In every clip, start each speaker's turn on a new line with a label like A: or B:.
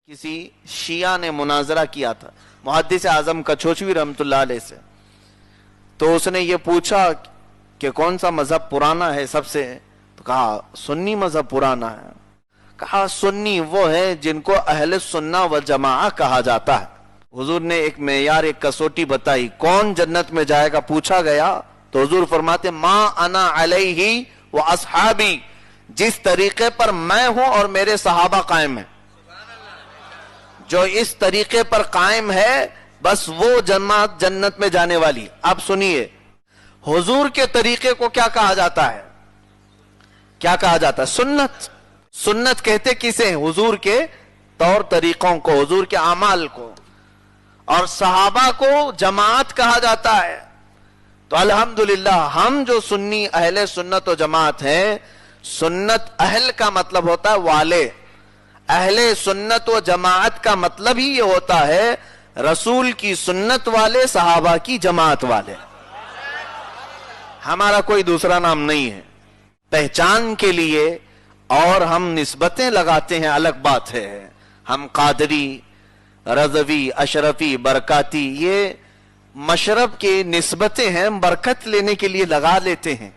A: کسی شیعہ نے مناظرہ کیا تھا محدث اعظم کچھوچوی رحمۃ اللہ علیہ سے، تو اس نے یہ پوچھا کہ کون سا مذہب پرانا ہے سب سے، تو کہا سنی مذہب پرانا ہے۔ کہا سنی وہ ہے جن کو اہل سنہ و جماعہ کہا جاتا ہے۔ حضور نے ایک معیار، ایک کسوٹی بتائی، کون جنت میں جائے گا پوچھا گیا تو حضور فرماتے ما انا علیہ و اصحابی، جس طریقے پر میں ہوں اور میرے صحابہ قائم ہیں، جو اس طریقے پر قائم ہے بس وہ جماعت جنت میں جانے والی۔ اب سنیے، حضور کے طریقے کو کیا کہا جاتا ہے؟ کیا کہا جاتا ہے؟ سنت۔ سنت کہتے کسے ہیں؟ حضور کے طور طریقوں کو، حضور کے اعمال کو، اور صحابہ کو جماعت کہا جاتا ہے۔ تو الحمدللہ ہم جو سنی اہل سنت و جماعت ہیں، سنت اہل کا مطلب ہوتا ہے والے، اہل سنت و جماعت کا مطلب ہی یہ ہوتا ہے رسول کی سنت والے، صحابہ کی جماعت والے۔ ہمارا کوئی دوسرا نام نہیں ہے۔ پہچان کے لیے اور ہم نسبتیں لگاتے ہیں، الگ بات ہے۔ ہم قادری، رضوی، اشرفی، برکاتی، یہ مشرب کے نسبتیں ہیں، برکت لینے کے لیے لگا لیتے ہیں۔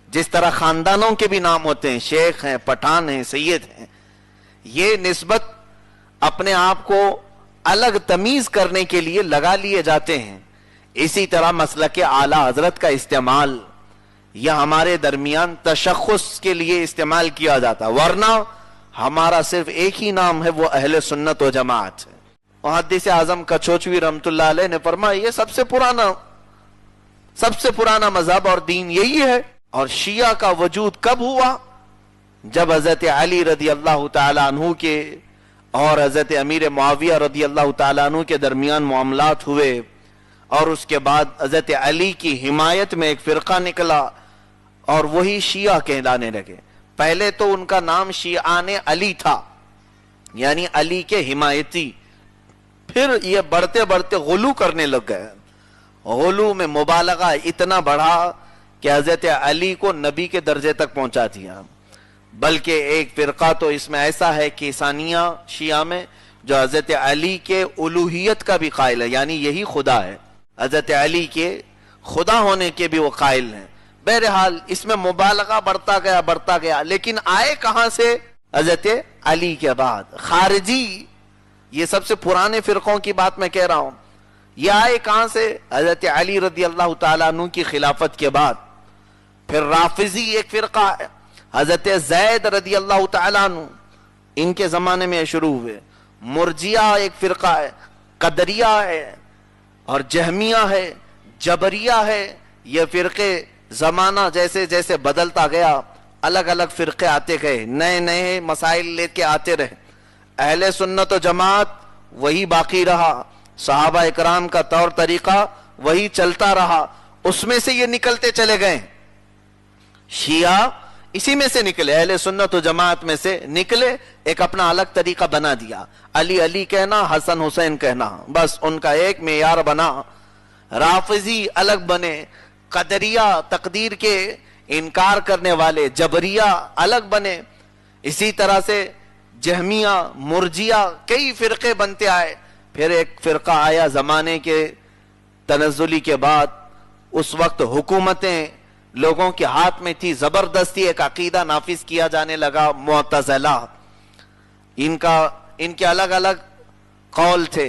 A: جس طرح خاندانوں کے بھی نام ہوتے ہیں، شیخ ہیں، پٹھان ہیں، سید ہیں، یہ نسبت اپنے آپ کو الگ تمیز کرنے کے لیے لگا لیے جاتے ہیں۔ اسی طرح مسلک اعلی حضرت کا استعمال یہ ہمارے درمیان تشخص کے لیے استعمال کیا جاتا، ورنہ ہمارا صرف ایک ہی نام ہے، وہ اہل سنت و جماعت ہے۔ محدث اعظم کچھوچوی رحمۃ اللہ علیہ نے فرمایا یہ سب سے پرانا مذہب اور دین یہی ہے۔ اور شیعہ کا وجود کب ہوا؟ جب حضرت علی رضی اللہ تعالیٰ عنہ کے اور حضرت امیر معاویہ رضی اللہ تعالیٰ عنہ کے درمیان معاملات ہوئے، اور اس کے بعد حضرت علی کی حمایت میں ایک فرقہ نکلا اور وہی شیعہ کہلانے لگے۔ پہلے تو ان کا نام شیعان علی تھا، یعنی علی کے حمایتی، پھر یہ بڑھتے بڑھتے غلو کرنے لگ گئے۔ غلو میں مبالغہ اتنا بڑھا کہ حضرت علی کو نبی کے درجے تک پہنچا دیا۔ بلکہ ایک فرقہ تو اس میں ایسا ہے کہ ثانیہ شیعہ میں جو حضرت علی کے الوہیت کا بھی قائل ہے، یعنی یہی خدا ہے، حضرت علی کے خدا ہونے کے بھی وہ قائل ہیں۔ بہرحال اس میں مبالغہ بڑھتا گیا، لیکن آئے کہاں سے؟ حضرت علی کے بعد خارجی، یہ سب سے پرانے فرقوں کی بات میں کہہ رہا ہوں، یہ آئے کہاں سے؟ حضرت علی رضی اللہ تعالیٰ عنہ کی خلافت کے بعد۔ پھر رافضی ایک فرقہ ہے، حضرت زید رضی اللہ تعالیٰ عنہ، ان کے زمانے میں شروع ہوئے۔ مرجیہ ایک فرقہ ہے، قدریہ ہے، اور جہمیہ ہے، جبریہ ہے۔ یہ فرقے زمانہ جیسے جیسے بدلتا گیا، الگ الگ فرقے آتے گئے، نئے نئے مسائل لے کے آتے رہے۔ اہل سنت و جماعت وہی باقی رہا، صحابہ اکرام کا طور طریقہ وہی چلتا رہا، اس میں سے یہ نکلتے چلے گئے۔ شیعہ اسی میں سے نکلے، اہل سنت و جماعت میں سے نکلے، ایک اپنا الگ طریقہ بنا دیا، علی علی کہنا، حسن حسین کہنا، بس ان کا ایک معیار بنا۔ رافضی الگ بنے، قدریہ تقدیر کے انکار کرنے والے، جبریہ الگ بنے، اسی طرح سے جہمیہ، مرجیہ، کئی فرقے بنتے آئے۔ پھر ایک فرقہ آیا زمانے کے تنزلی کے بعد، اس وقت حکومتیں لوگوں کے ہاتھ میں تھی، زبردستی ایک عقیدہ نافذ کیا جانے لگا، معتزلہ۔ ان کے الگ الگ قول تھے،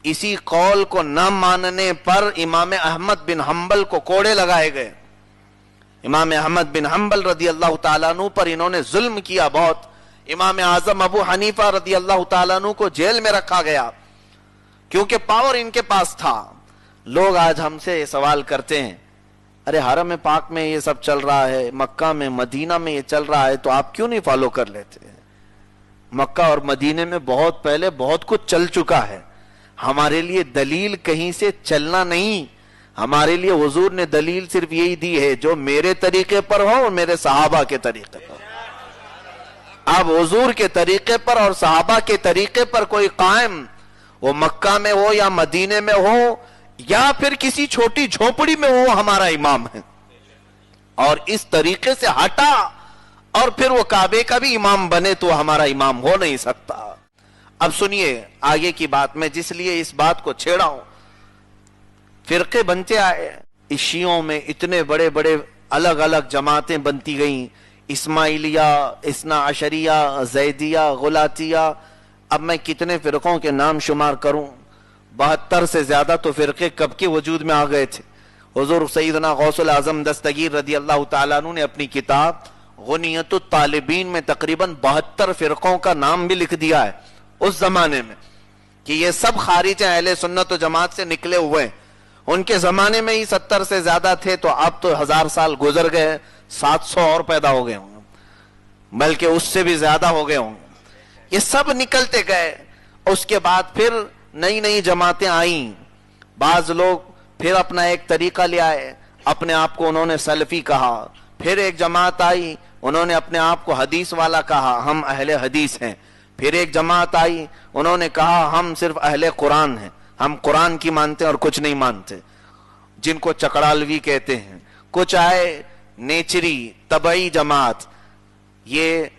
A: اسی قول کو نہ ماننے پر امام احمد بن حنبل کو کوڑے لگائے گئے۔ امام احمد بن حنبل رضی اللہ تعالیٰ عنہ پر انہوں نے ظلم کیا بہت۔ امام اعظم ابو حنیفہ رضی اللہ تعالیٰ عنہ کو جیل میں رکھا گیا، کیونکہ پاور ان کے پاس تھا۔ لوگ آج ہم سے یہ سوال کرتے ہیں، ارے حرم پاک میں یہ سب چل رہا ہے، مکہ میں، مدینہ میں یہ چل رہا ہے، تو آپ کیوں نہیں فالو کر لیتے؟ مکہ اور مدینہ میں بہت پہلے بہت کچھ چل چکا ہے۔ ہمارے لیے دلیل کہیں سے چلنا نہیں، ہمارے لیے حضور نے دلیل صرف یہی دی ہے جو میرے طریقے پر ہو اور میرے صحابہ کے طریقے پر۔ اب حضور کے طریقے پر اور صحابہ کے طریقے پر کوئی قائم، وہ مکہ میں ہو یا مدینے میں ہو یا پھر کسی چھوٹی جھونپڑی میں ہو، ہمارا امام ہے۔ اور اس طریقے سے ہٹا اور پھر وہ کعبے کا بھی امام بنے تو ہمارا امام ہو نہیں سکتا۔ अब सुनिए आगे की बात, मैं जिस लिए इस बात को छेड़ा हूं, फिरके बनते आए, इस शियों में इतने बड़े बड़े अलग अलग जमातें बनती गईं, इस्माइलिया, इस्ना अशरिया, जैदिया, गुलातिया, अब मैं कितने फिरकों के नाम शुमार करूं, 72 से ज्यादा तो फिरके कब के वजूद में आ गए थे। हुजूर सैयदना गौसुल आजम दस्तगीर रदी अल्लाह तआला अन्हु ने अपनी किताब गुनियतुत तालिबीन में तकरीबन 72 फिरकों का नाम भी लिख दिया है उस जमाने में, कि ये सब खारिज हैं, अहले सुन्नत व जमात से निकले हुए हैं। उनके जमाने में ही 70 से ज्यादा थे, तो अब तो 1000 साल गुजर गए, 700 और पैदा हो गए होंगे, बल्कि उससे भी ज्यादा हो गए होंगे। ये सब निकलते गए, उसके बाद फिर नई नई जमातें आईं, बाज लोग फिर अपना एक तरीका ले आए, अपने आप को उन्होंने सलफी कहा। फिर एक जमात आई, उन्होंने अपने आप को हदीस वाला कहा, हम अहले हदीस हैं। फिर एक जमात आई, उन्होंने कहा हम सिर्फ अहले कुरान हैं, हम कुरान की मानते हैं और कुछ नहीं मानते, जिनको चकड़ालवी कहते हैं। कुछ आए नेचरी तबई जमात, ये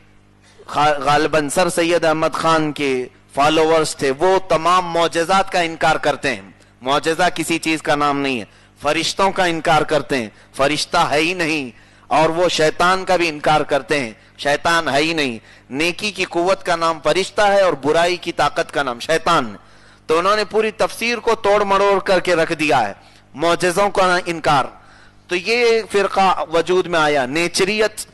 A: गालिबन सर सैयद अहमद खान के फॉलोअर्स थे, वो तमाम मौजज़ात का इनकार करते हैं। मौजज़ा किसी चीज का नाम नहीं है, फरिश्तों का इनकार करते हैं, फरिश्ता है ही नहीं। और वो शैतान का भी इनकार करते हैं, शैतान है ही नहीं। नेकी की कुव्वत का नाम फरिश्ता है और बुराई की ताकत का नाम शैतान है। तो उन्होंने पूरी तफसीर को तोड़ मड़ोड़ करके रख दिया है, मौजज़ों का इनकार। तो ये फिरका वजूद में आया, नेचरियत।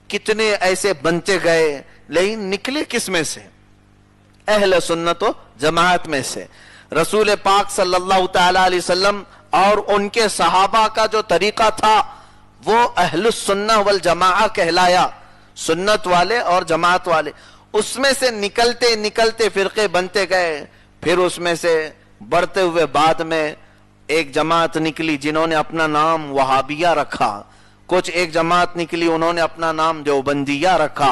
A: कितने ऐसे बनते गए, लेकिन निकले किस में से? अहले सुन्नत व जमात में से। रसूल पाक सल्लल्लाहु तआला अलैहि वसल्लम और उनके सहाबा का जो तरीका था वो अहलुस सुन्नह वल जमाअह कहलाया, सुन्नत वाले और जमात वाले। उसमें से निकलते निकलते फिरके बनते गए। फिर उसमें से बढ़ते हुए बाद में एक जमात निकली जिन्होंने अपना नाम वहाबिया रखा, कुछ एक जमात निकली उन्होंने अपना नाम देवबंदिया रखा,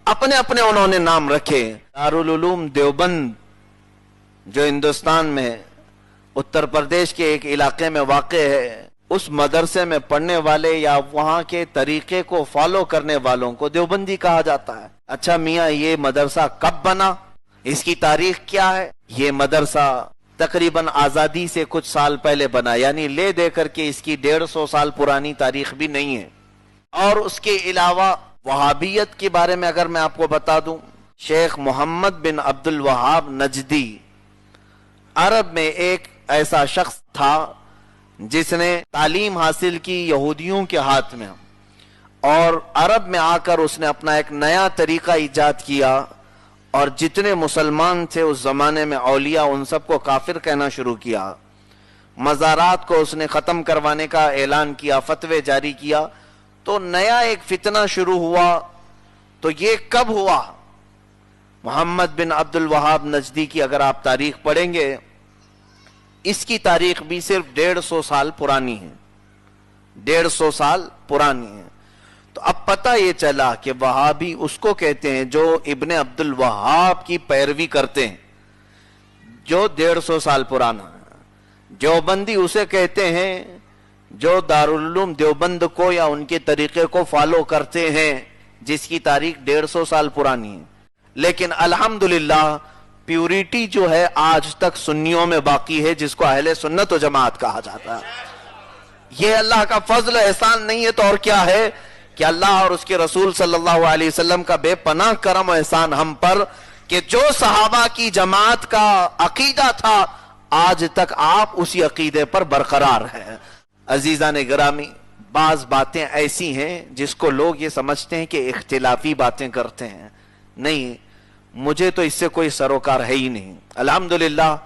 A: अपने अपने उन्होंने नाम रखे। दारुल उलूम देवबंद जो हिंदुस्तान में उत्तर प्रदेश के एक इलाके में वाक़े है, उस मदरसे में पढ़ने वाले या वहां के तरीके को फॉलो करने वालों को देवबंदी कहा जाता है। अच्छा मियाँ, ये मदरसा कब बना, इसकी तारीख क्या है? ये मदरसा तकरीबन आजादी से कुछ साल पहले बना, यानी ले दे करके इसकी 150 साल पुरानी तारीख भी नहीं है। और उसके अलावा वहाबियत के बारे में अगर मैं आपको बता दूं, शेख मोहम्मद बिन अब्दुल वहाब नजदी अरब में एक ऐसा शख्स था जिसने तालीम हासिल की यहूदियों के हाथ में, और अरब में आकर उसने अपना एक नया तरीका इजाद किया और जितने मुसलमान थे उस जमाने में औलिया, उन सबको काफिर कहना शुरू किया। मज़ारात को उसने खत्म करवाने का ऐलान किया, फतवे जारी किया। तो नया एक फितना शुरू हुआ। तो ये कब हुआ? मोहम्मद बिन अब्दुल वहाब नजदी की अगर आप तारीख पढ़ेंगे, इसकी तारीख भी सिर्फ 150 साल पुरानी है, 150 साल पुरानी है। तो अब पता ये चला कि वहाबी उसको कहते हैं जो इब्ने अब्दुल वहाब की पैरवी करते हैं, जो 150 साल पुराना है। देवबंदी उसे कहते हैं जो दारुल उलूम देवबंद को या उनके तरीके को फॉलो करते हैं, जिसकी तारीख 150 साल पुरानी है। लेकिन अल्हम्दुलिल्लाह प्यूरिटी जो है आज तक सुन्नियों में बाकी है, जिसको अहले सुन्नत व जमात कहा जाता है। यह अल्लाह का फजल एहसान नहीं है तो और क्या है कि अल्लाह और उसके रसूल सल्लल्लाहु अलैहि वसल्लम का बेपनाह करम एहसान हम पर, कि जो सहाबा की जमात का अकीदा था आज तक आप उसी अकीदे पर बरकरार है। अजीजान गिरामी, बाज बातें ऐसी हैं जिसको लोग ये समझते हैं कि इख्तिलाफी बातें करते हैं। नहीं, मुझे तो इससे कोई सरोकार है ही नहीं। अल्हम्दुलिल्लाह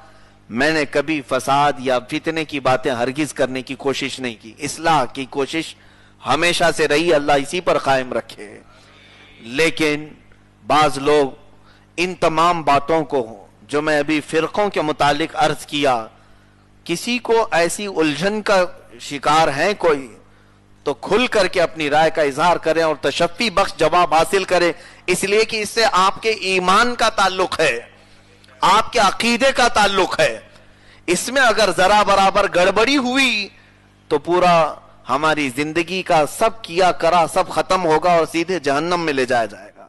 A: मैंने कभी फसाद या फितने की बातें हरगिज करने की कोशिश नहीं की। इस्लाह की कोशिश हमेशा से रही, अल्लाह इसी पर कायम रखे। लेकिन बाज लोग इन तमाम बातों को जो मैं अभी फिरकों के मुतालिक अर्ज किया, किसी को ऐसी उलझन का शिकार है कोई, तो खुल करके अपनी राय का इजहार करें और तशफ़ी बख्श जवाब हासिल करें, इसलिए कि इससे आपके ईमान का ताल्लुक है, आपके अकीदे का ताल्लुक है। इसमें अगर जरा बराबर गड़बड़ी हुई तो पूरा हमारी जिंदगी का सब किया करा सब खत्म होगा और सीधे जहन्नम में ले जाया जाएगा।